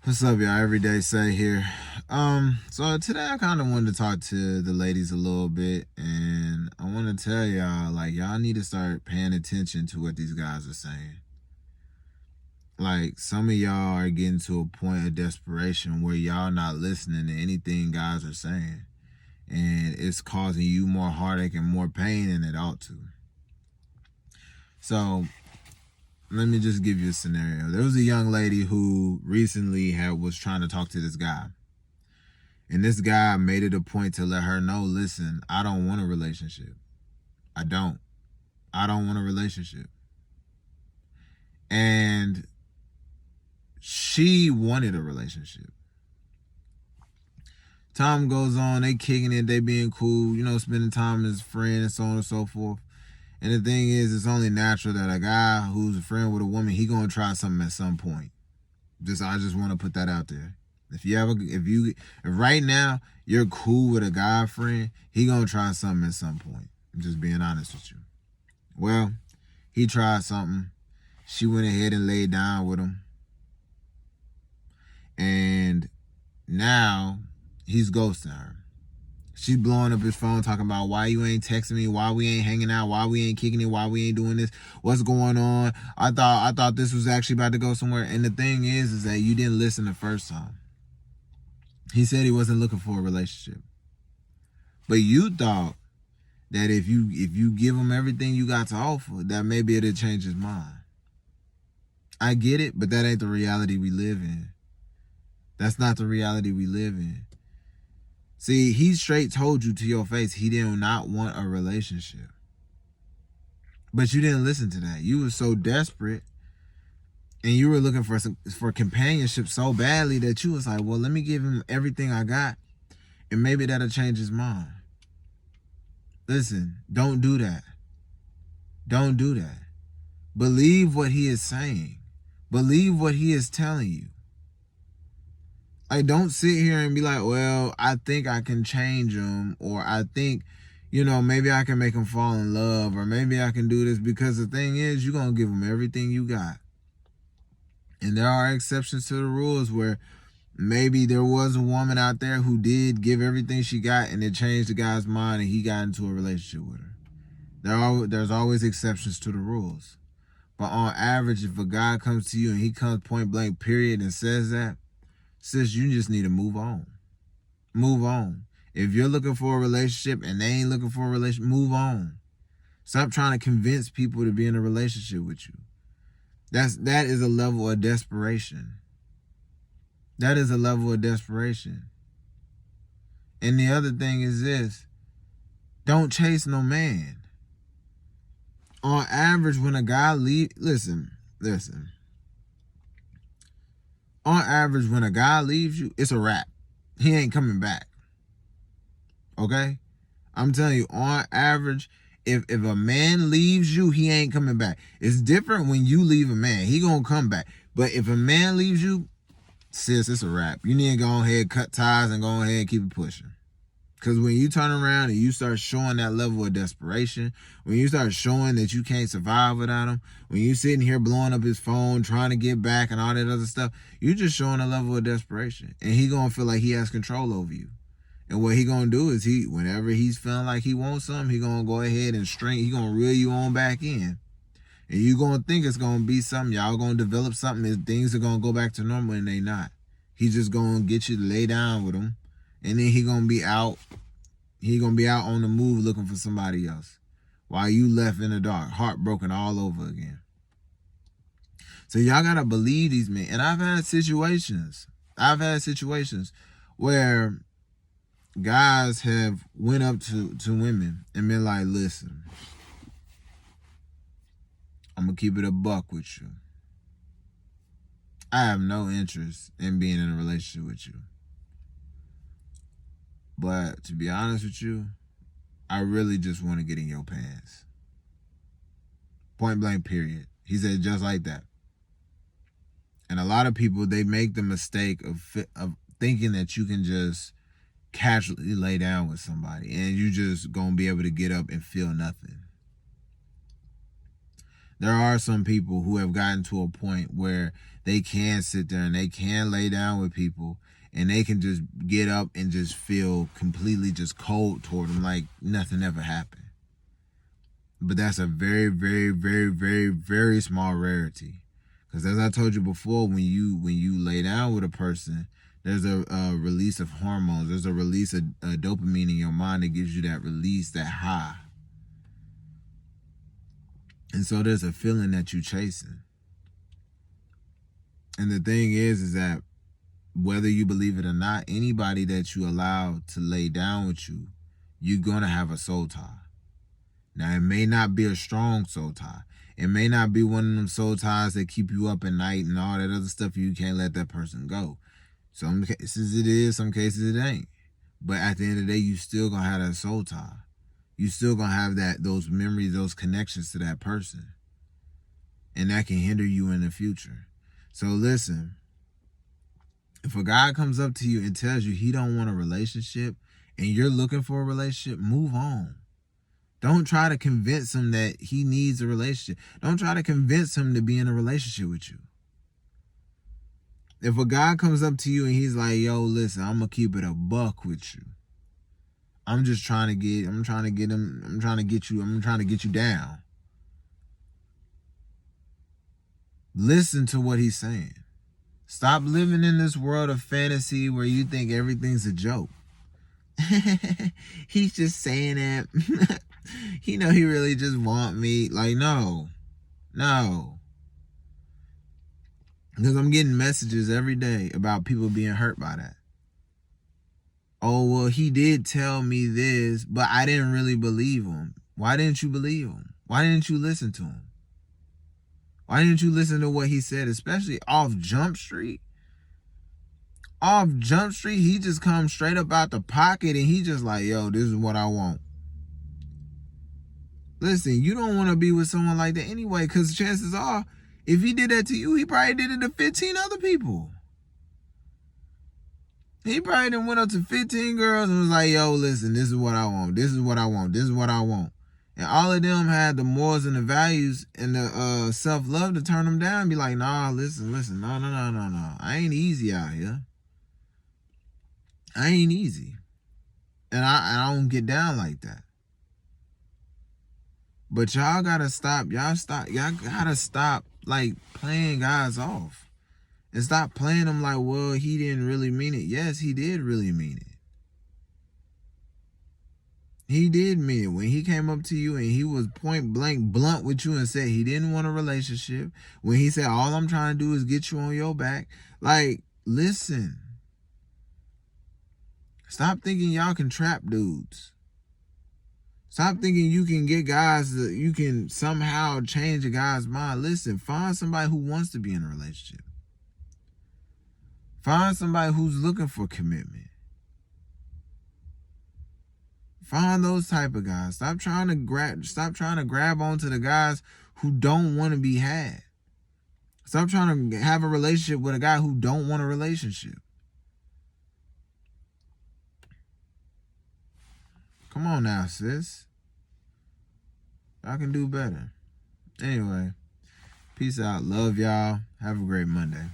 What's up, y'all? Everyday Say here. So today I kind of wanted to talk to the ladies a little bit, and I want to tell y'all, like, y'all need to start paying attention to what these guys are saying. Like, some of y'all are getting to a point of desperation where y'all not listening to anything guys are saying, and it's causing you more heartache and more pain than it ought to. So let me just give you a scenario. There was a young lady who recently was trying to talk to this guy. And this guy made it a point to let her know, listen, I don't want a relationship. I don't want a relationship. And she wanted a relationship. Time goes on, they kicking it, they being cool, spending time as a friend and so on and so forth. And the thing is, it's only natural that a guy who's a friend with a woman, he gonna try something at some point. I just want to put that out there. If right now you're cool with a guy friend, he gonna try something at some point. I'm just being honest with you. Well, he tried something. She went ahead and laid down with him. And now he's ghosting her. She's blowing up his phone talking about why you ain't texting me, why we ain't hanging out, why we ain't kicking it, why we ain't doing this, what's going on. I thought this was actually about to go somewhere. And the thing is that you didn't listen the first time. He said he wasn't looking for a relationship. But you thought that if you give him everything you got to offer, that maybe it'll change his mind. I get it, but that ain't the reality we live in. That's not the reality we live in. See, he straight told you to your face he did not want a relationship. But you didn't listen to that. You were so desperate and you were looking for companionship so badly that you was like, well, let me give him everything I got and maybe that'll change his mind. Listen, don't do that. Don't do that. Believe what he is saying. Believe what he is telling you. Like, don't sit here and be like, well, I think I can change him, or I think, maybe I can make him fall in love, or maybe I can do this, because the thing is, you're going to give him everything you got. And there are exceptions to the rules where maybe there was a woman out there who did give everything she got and it changed the guy's mind and he got into a relationship with her. There's always exceptions to the rules. But on average, if a guy comes to you and he comes point blank period and says that, sis, you just need to move on. Move on. If you're looking for a relationship and they ain't looking for a relationship, move on. Stop trying to convince people to be in a relationship with you. That is a level of desperation. That is a level of desperation. And the other thing is this: don't chase no man. On average, when a guy listen. On average, when a guy leaves you, it's a wrap. He ain't coming back. Okay? I'm telling you, on average, if a man leaves you, he ain't coming back. It's different when you leave a man. He gonna come back. But if a man leaves you, sis, it's a wrap. You need to go ahead, cut ties, and go ahead and keep it pushing. Because when you turn around and you start showing that level of desperation, when you start showing that you can't survive without him, when you sitting here blowing up his phone, trying to get back and all that other stuff, you're just showing a level of desperation. And he going to feel like he has control over you. And what he going to do is whenever he's feeling like he wants something, he going to go ahead and he going to reel you on back in. And you going to think it's going to be something. Y'all going to develop something and things are going to go back to normal, and they not. He's just going to get you to lay down with him. And then he going to be out. He going to be out on the move looking for somebody else while you left in the dark, heartbroken all over again. So y'all got to believe these men. And I've had situations where guys have went up to women and been like, listen, I'm going to keep it a buck with you. I have no interest in being in a relationship with you. But to be honest with you, I really just want to get in your pants. Point blank, period. He said just like that. And a lot of people, they make the mistake of thinking that you can just casually lay down with somebody and you just going to be able to get up and feel nothing. There are some people who have gotten to a point where they can sit there and they can lay down with people and they can just get up and just feel completely just cold toward them like nothing ever happened. But that's a very, very, very, very, very small rarity. Because as I told you before, when you lay down with a person, there's a release of hormones. There's a release of dopamine in your mind that gives you that release, that high. And so there's a feeling that you're chasing. And the thing is that whether you believe it or not, anybody that you allow to lay down with you, you're going to have a soul tie. Now, it may not be a strong soul tie. It may not be one of them soul ties that keep you up at night and all that other stuff. You can't let that person go. Some cases it is, some cases it ain't. But at the end of the day, you still going to have that soul tie. You still going to have those memories, those connections to that person. And that can hinder you in the future. So listen, if a guy comes up to you and tells you he don't want a relationship and you're looking for a relationship, move on. Don't try to convince him that he needs a relationship. Don't try to convince him to be in a relationship with you. If a guy comes up to you and he's like, yo, listen, I'm going to keep it a buck with you. I'm trying to get you down. Listen to what he's saying. Stop living in this world of fantasy where you think everything's a joke. He's just saying that. He know he really just want me. Like, no. Because I'm getting messages every day about people being hurt by that. Oh, well, he did tell me this, but I didn't really believe him. Why didn't you believe him? Why didn't you listen to him? Why didn't you listen to what he said, especially off Jump Street? Off Jump Street, he just comes straight up out the pocket and he just like, yo, this is what I want. Listen, you don't want to be with someone like that anyway, because chances are, if he did that to you, he probably did it to 15 other people. He probably done went up to 15 girls and was like, yo, listen, this is what I want. This is what I want. This is what I want. And all of them had the morals and the values and the self-love to turn them down and be like, nah, listen, no. I ain't easy out here. I ain't easy. And I don't get down like that. But y'all gotta stop. Y'all gotta stop like playing guys off. And stop playing them like, well, he didn't really mean it. Yes, he did really mean it. He did mean it. When he came up to you and he was point blank blunt with you and said he didn't want a relationship. When he said, all I'm trying to do is get you on your back. Like, listen. Stop thinking y'all can trap dudes. Stop thinking you can get guys that you can somehow change a guy's mind. Listen, find somebody who wants to be in a relationship. Find somebody who's looking for commitment. Find those type of guys. Stop trying to grab onto the guys who don't want to be had. Stop trying to have a relationship with a guy who don't want a relationship. Come on now, sis. Y'all can do better. Anyway, peace out. Love y'all. Have a great Monday.